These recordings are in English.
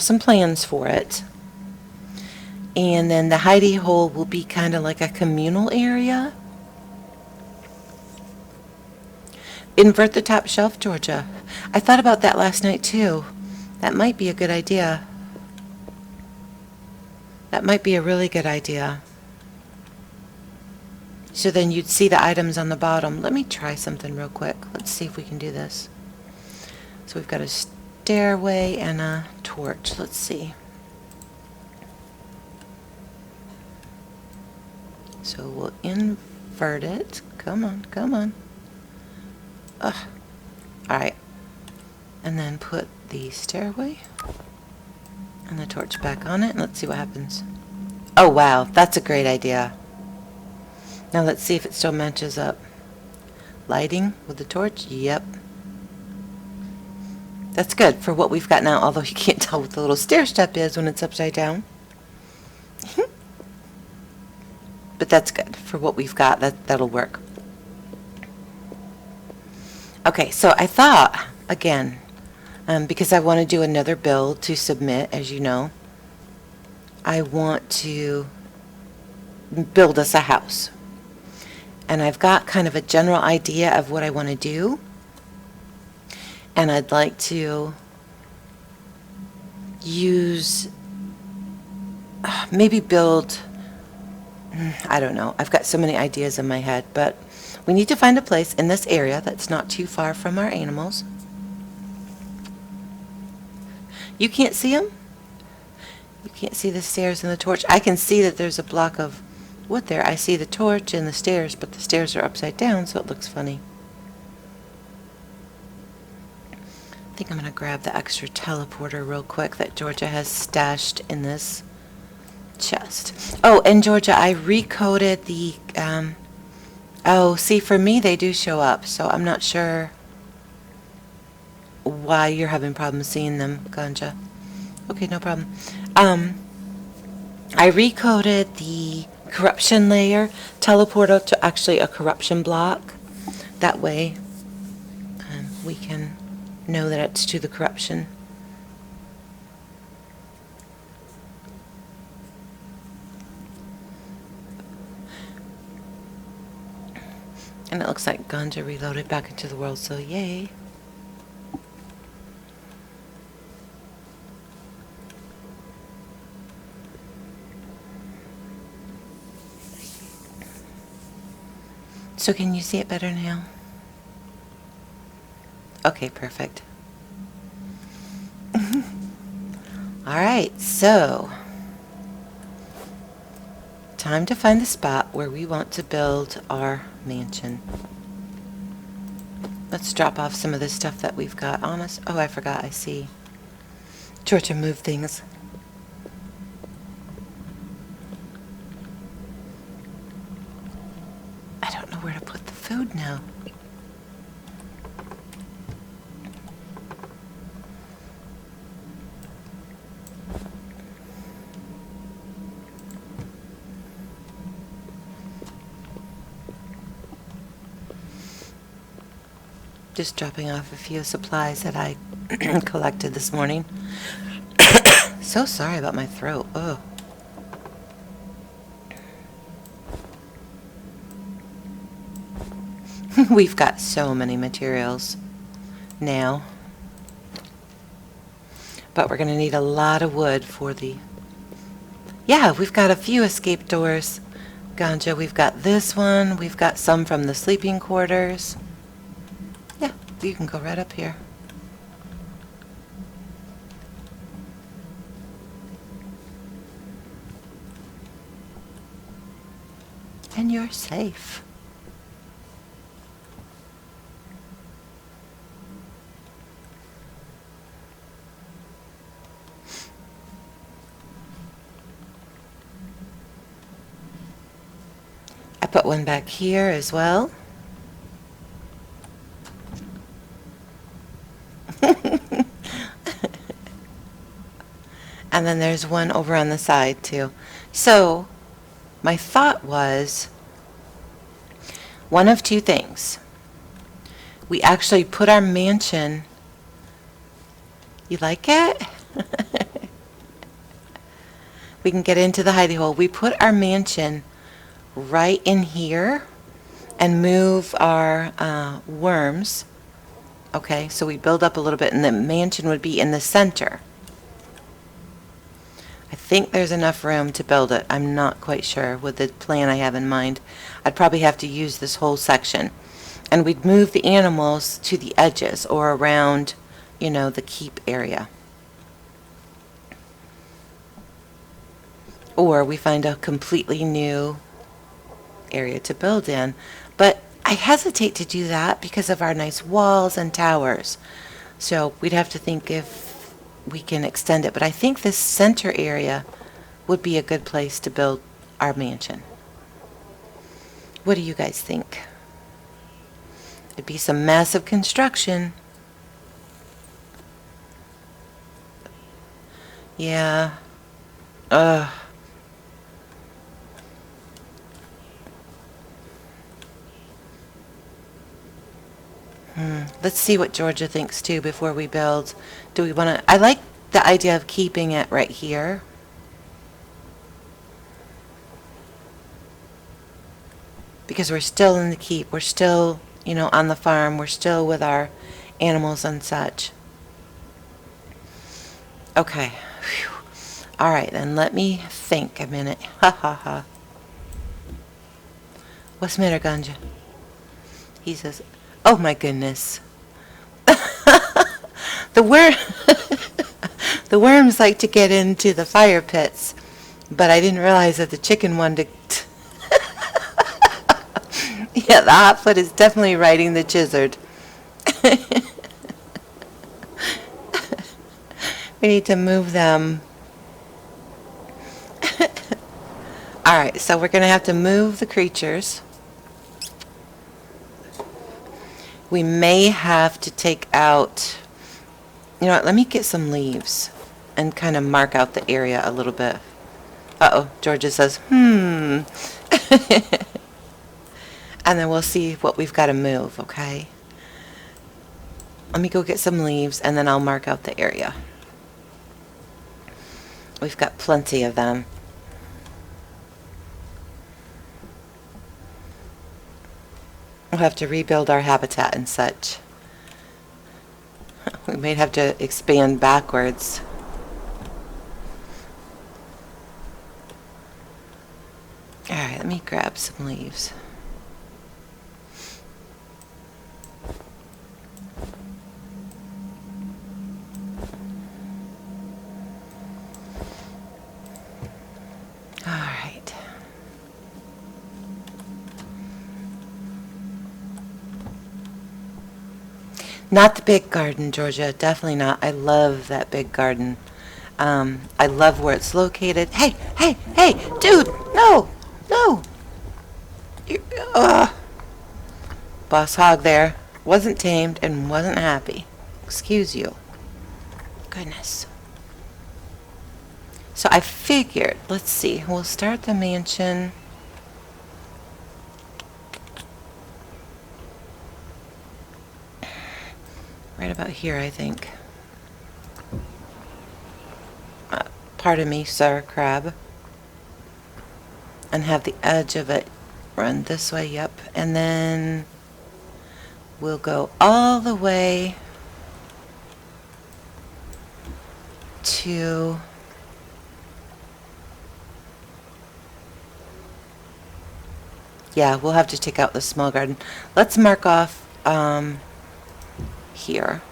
some plans for it. And then the hidey hole will be kind of like a communal area. Invert the top shelf, Georgia. I thought about that last night too. That might be a good idea. That might be a really good idea. So then you'd see the items on the bottom. Let me try something real quick. Let's see if we can do this. So we've got a stairway and a torch. Let's see. So we'll invert it. Come on, come on. Ugh. Alright. And then put the stairway and the torch back on it. And let's see what happens. Oh wow, that's a great idea. Now let's see if it still matches up. Lighting with the torch? Yep. That's good for what we've got now, although you can't tell what the little stair step is when it's upside down. But that's good for what we've got. That'll work. Okay, so I thought, again, because I want to do another build to submit, as you know, I want to build us a house. And I've got kind of a general idea of what I want to do. And I'd like to use, maybe build, I don't know. I've got so many ideas in my head, but we need to find a place in this area that's not too far from our animals. You can't see them? You can't see the stairs and the torch? I can see that there's a block of wood there. I see the torch and the stairs, but the stairs are upside down, so it looks funny. I think I'm going to grab the extra teleporter real quick that Georgia has stashed in this chest. Oh, and Georgia, I recoded the, oh, see, for me, they do show up, so I'm not sure why you're having problems seeing them, Ganja. Okay, no problem. I recoded the corruption layer teleporter to actually a corruption block. That way, we can know that it's to the corruption. And it looks like Ganja reloaded back into the world, so yay. So can you see it better now? Okay, perfect. Alright, so time to find the spot where we want to build our mansion. Let's drop off some of the stuff that we've got on us. Oh, I forgot, I see. Georgia moved things. I don't know where to put the food now. Just dropping off a few supplies that I collected this morning. So sorry about my throat. Oh. We've got so many materials now. But we're going to need a lot of wood for the... Yeah, we've got a few escape doors. Ganja, we've got this one. We've got some from the sleeping quarters. Yeah, you can go right up here. And you're safe. I put one back here as well. And then there's one over on the side too. So my thought was one of two things. We actually put our mansion. You like it? we can get into the hidey hole. We put our mansion right in here and move our worms. Okay, so we build up a little bit and the mansion would be in the center. I think there's enough room to build it. I'm not quite sure with the plan I have in mind. I'd probably have to use this whole section. And we'd move the animals to the edges or around, you know, the keep area. Or we find a completely new area to build in. But I hesitate to do that because of our nice walls and towers. So we'd have to think if we can extend it. But I think this center area would be a good place to build our mansion. What do you guys think? It'd be some massive construction. Yeah. Let's see what Georgia thinks too before we build. Do we want to... I like the idea of keeping it right here. Because we're still in the keep. We're still, you know, on the farm. We're still with our animals and such. Okay. Whew. All right, then let me think a minute. Ha ha ha. What's the matter, Ganja? He says, oh my goodness. The worms like to get into the fire pits, but I didn't realize that the chicken wanted to... Yeah, the hotfoot is definitely riding the gizzard. We need to move them. Alright, so we're going to have to move the creatures. We may have to take out... You know what, let me get some leaves and kind of mark out the area a little bit. Uh-oh, Georgia says, And then we'll see what we've got to move, okay? Let me go get some leaves and then I'll mark out the area. We've got plenty of them. We'll have to rebuild our habitat and such. We may have to expand backwards. Alright, let me grab some leaves. Alright. Not the big garden, Georgia. Definitely not. I love that big garden. I love where it's located. Hey, hey, hey, dude! No! No! Boss hog there. Wasn't tamed and wasn't happy. Excuse you. Goodness. So I figured, let's see, we'll start the mansion. Right about here, I think. Pardon me, sir, crab. And have the edge of it run this way, yep. And then we'll go all the way to... Yeah, we'll have to take out the small garden. Let's mark off here.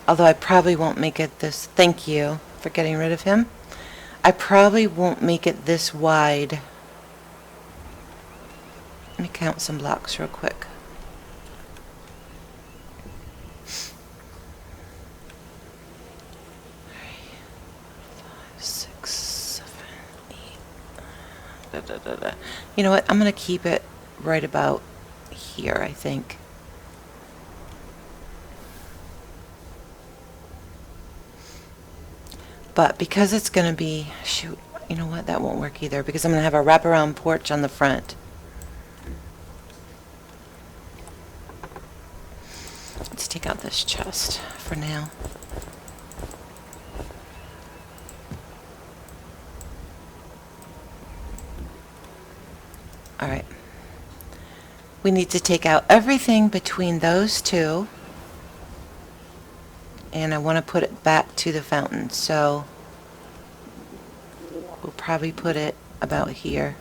Although I probably won't make it this... Thank you for getting rid of him. I probably won't make it this wide. Let me count some blocks real quick. 5, 6, 7, 8. You know what? I'm going to keep it right about here, I think. But because it's going to be... Shoot, you know what? That won't work either because I'm going to have a wraparound porch on the front. Let's take out this chest for now. All right. We need to take out everything between those two. And I want to put it back to the fountain. So we'll probably put it about here.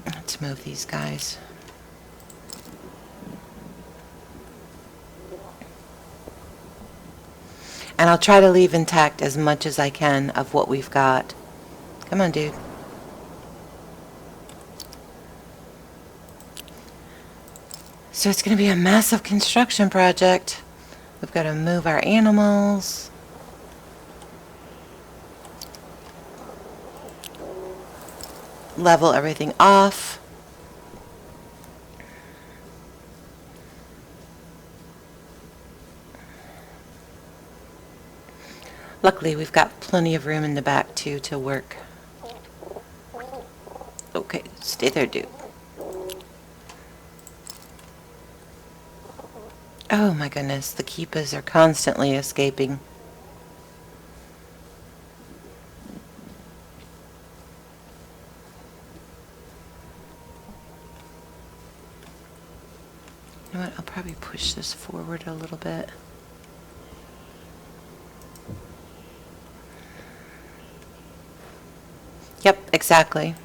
Let's move these guys. And I'll try to leave intact as much as I can of what we've got. Come on, dude. So it's going to be a massive construction project. We've got to move our animals. Level everything off. Luckily, we've got plenty of room in the back, too, to work. Okay, stay there, dude. Oh my goodness, the keepers are constantly escaping. You know what, I'll probably push this forward a little bit. Yep, exactly.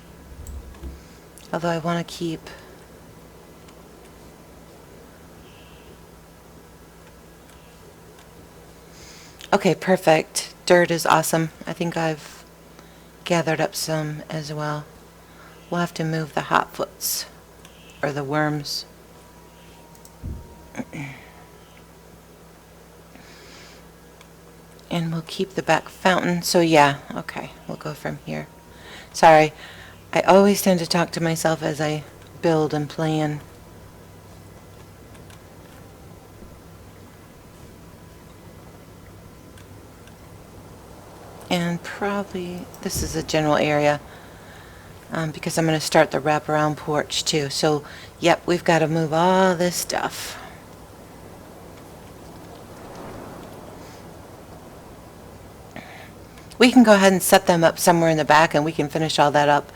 Although I want to keep... Okay, perfect. Dirt is awesome. I think I've gathered up some as well. We'll have to move the hotfoots, or the worms. And we'll keep the back fountain. So yeah, okay, we'll go from here. Sorry, I always tend to talk to myself as I build and plan. And probably, this is a general area, because I'm going to start the wraparound porch too. So, yep, we've got to move all this stuff. We can go ahead and set them up somewhere in the back and we can finish all that up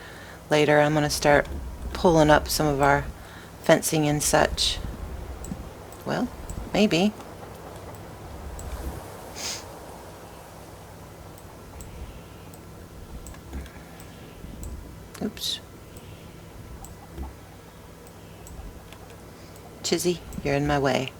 later. I'm going to start pulling up some of our fencing and such. Well, maybe. Oops. Chizzy, you're in my way.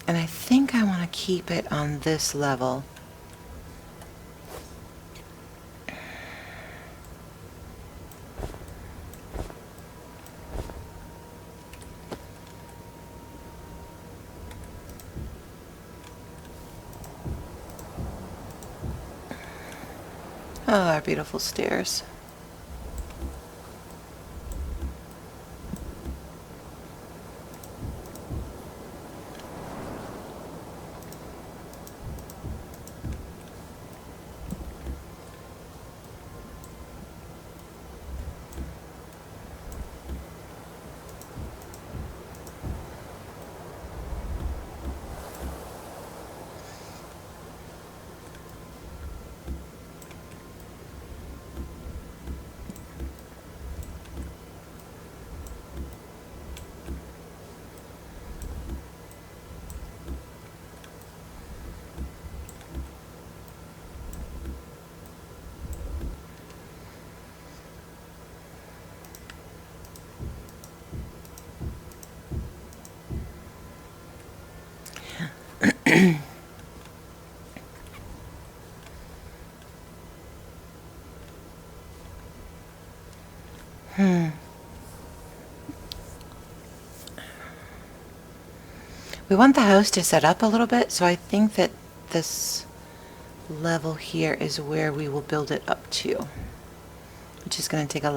And I think I want to keep it on this level. Oh, our beautiful stairs. We want the house to set up a little bit, so I think that this level here is where we will build it up to, which is going to take a lot.